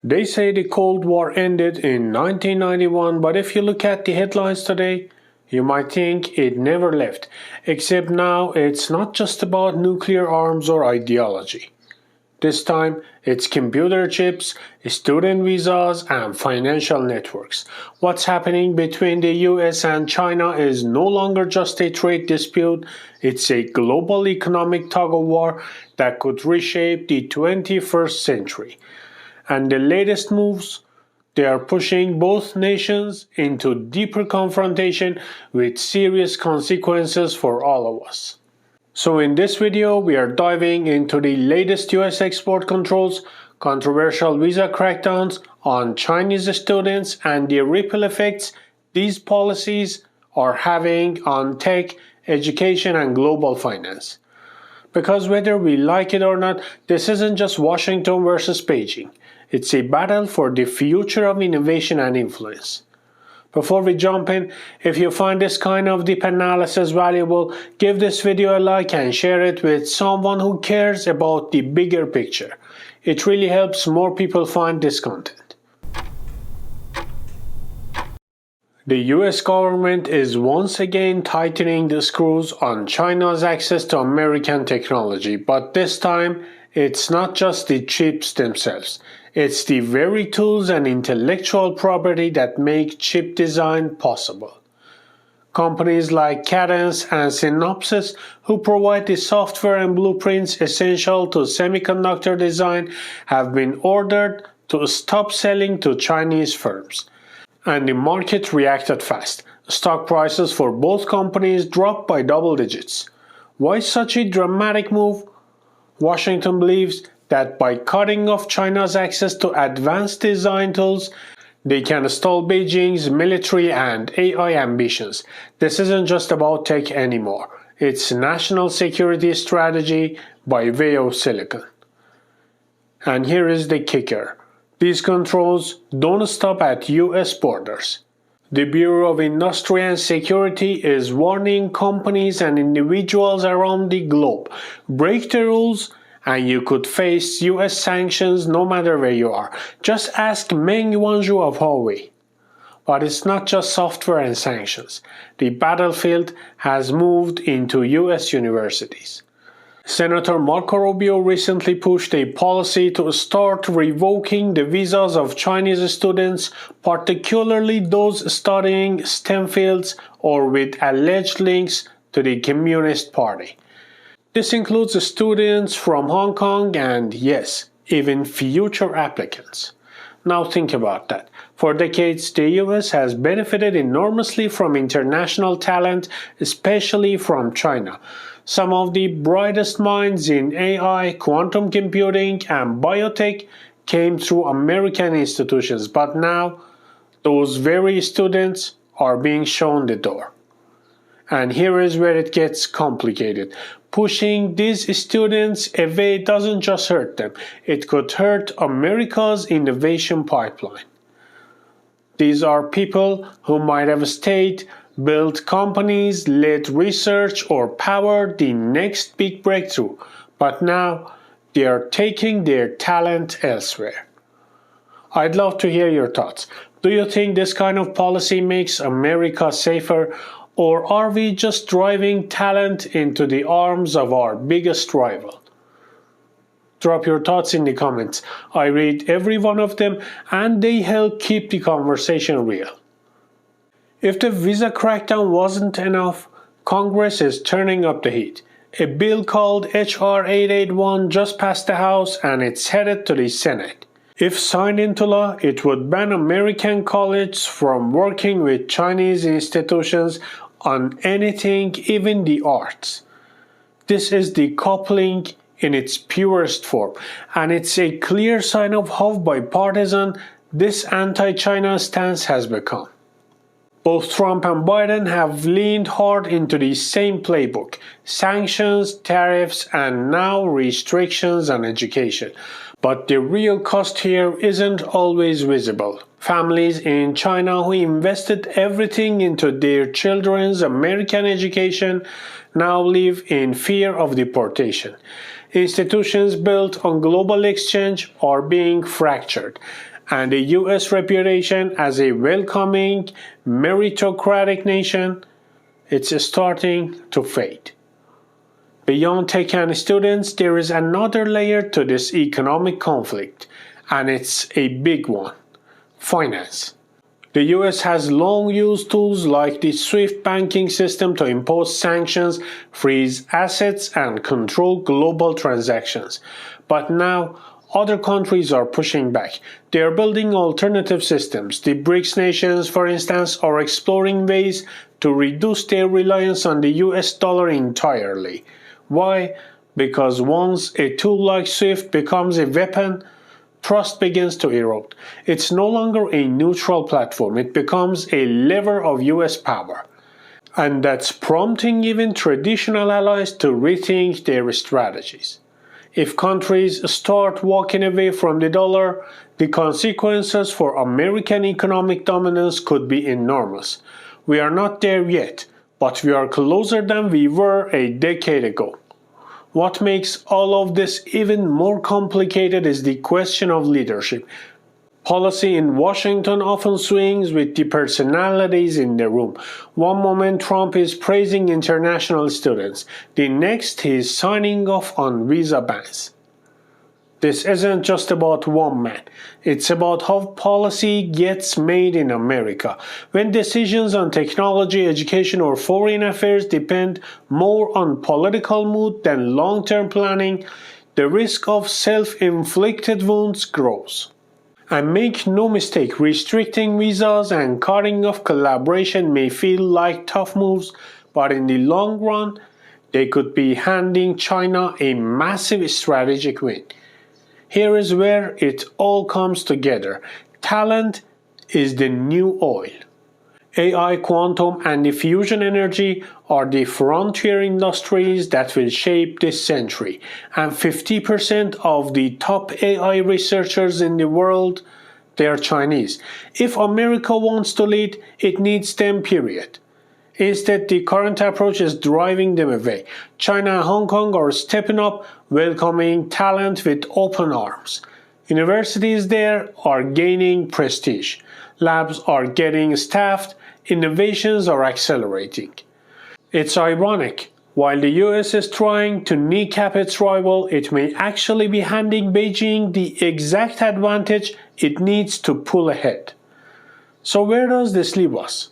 They say the Cold War ended in 1991, but if you look at the headlines today, you might think it never left, except now it's not just about nuclear arms or ideology. This time, it's computer chips, student visas, and financial networks. What's happening between the US and China is no longer just a trade dispute, it's a global economic tug-of-war that could reshape the 21st century. And the latest moves, they are pushing both nations into deeper confrontation with serious consequences for all of us. So in this video, we are diving into the latest US export controls, controversial visa crackdowns on Chinese students, and the ripple effects these policies are having on tech, education, and global finance. Because whether we like it or not, this isn't just Washington versus Beijing. It's a battle for the future of innovation and influence. Before we jump in, if you find this kind of deep analysis valuable, give this video a like and share it with someone who cares about the bigger picture. It really helps more people find this content. The US government is once again tightening the screws on China's access to American technology, but this time it's not just the chips themselves. It's the very tools and intellectual property that make chip design possible. Companies like Cadence and Synopsys, who provide the software and blueprints essential to semiconductor design, have been ordered to stop selling to Chinese firms. And the market reacted fast. Stock prices for both companies dropped by double digits. Why such a dramatic move? Washington believes that by cutting off China's access to advanced design tools, they can stall Beijing's military and AI ambitions. This isn't just about tech anymore. It's national security strategy by way of silicon. And here is the kicker. These controls don't stop at US borders. The Bureau of Industry and Security is warning companies and individuals around the globe, break the rules and you could face US sanctions no matter where you are. Just ask Meng Wanzhou of Huawei. But it's not just software and sanctions. The battlefield has moved into US universities. Senator Marco Rubio recently pushed a policy to start revoking the visas of Chinese students, particularly those studying STEM fields or with alleged links to the Communist Party. This includes students from Hong Kong and, yes, even future applicants. Now think about that. For decades, the US has benefited enormously from international talent, especially from China. Some of the brightest minds in AI, quantum computing, and biotech came through American institutions, but now those very students are being shown the door. And here is where it gets complicated. Pushing these students away doesn't just hurt them, it could hurt America's innovation pipeline. These are people who might have stayed, built companies, led research, or powered the next big breakthrough, but now they are taking their talent elsewhere. I'd love to hear your thoughts. Do you think this kind of policy makes America safer? Or are we just driving talent into the arms of our biggest rival? Drop your thoughts in the comments. I read every one of them and they help keep the conversation real. If the visa crackdown wasn't enough, Congress is turning up the heat. A bill called H.R. 881 just passed the House and it's headed to the Senate. If signed into law, it would ban American colleges from working with Chinese institutions on anything, even the arts. This is decoupling in its purest form, and it's a clear sign of how bipartisan this anti-China stance has become. Both Trump and Biden have leaned hard into the same playbook: sanctions, tariffs, and now restrictions on education. But the real cost here isn't always visible. Families in China who invested everything into their children's American education now live in fear of deportation. Institutions built on global exchange are being fractured, and the U.S. reputation as a welcoming, meritocratic nation, it's starting to fade. Beyond tech and students, there is another layer to this economic conflict, and it's a big one: finance. The US has long used tools like the SWIFT banking system to impose sanctions, freeze assets, and control global transactions. But now, other countries are pushing back. They are building alternative systems. The BRICS nations, for instance, are exploring ways to reduce their reliance on the US dollar entirely. Why? Because once a tool like SWIFT becomes a weapon, trust begins to erode. It's no longer a neutral platform. It becomes a lever of US power. And that's prompting even traditional allies to rethink their strategies. If countries start walking away from the dollar, the consequences for American economic dominance could be enormous. We are not there yet, but we are closer than we were a decade ago. What makes all of this even more complicated is the question of leadership. Policy in Washington often swings with the personalities in the room. One moment Trump is praising international students, the next he is signing off on visa bans. This isn't just about one man. It's about how policy gets made in America. When decisions on technology, education, or foreign affairs depend more on political mood than long-term planning, the risk of self-inflicted wounds grows. And make no mistake, restricting visas and cutting off collaboration may feel like tough moves, but in the long run, they could be handing China a massive strategic win. Here is where it all comes together. Talent is the new oil. AI, quantum, and the fusion energy are the frontier industries that will shape this century. And 50% of the top AI researchers in the world, they are Chinese. If America wants to lead, it needs them, period. Instead, the current approach is driving them away. China and Hong Kong are stepping up, welcoming talent with open arms. Universities there are gaining prestige. Labs are getting staffed. Innovations are accelerating. It's ironic. While the US is trying to kneecap its rival, it may actually be handing Beijing the exact advantage it needs to pull ahead. So where does this leave us?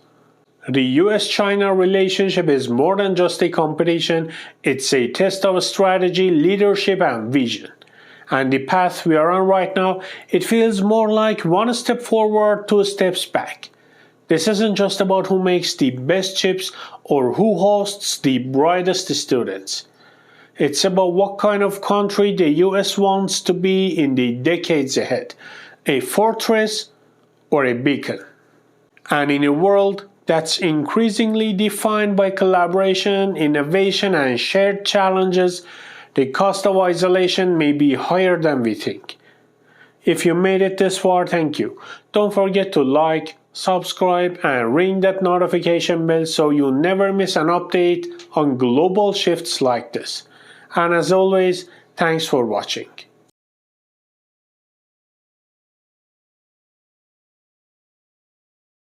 The U.S.-China relationship is more than just a competition. It's a test of strategy, leadership, and vision. And the path we are on right now, it feels more like one step forward, two steps back. This isn't just about who makes the best chips or who hosts the brightest students. It's about what kind of country the U.S. wants to be in the decades ahead. A fortress or a beacon. And in a world that's increasingly defined by collaboration, innovation, and shared challenges, the cost of isolation may be higher than we think. If you made it this far, thank you. Don't forget to like, subscribe, and ring that notification bell so you never miss an update on global shifts like this. And as always, thanks for watching.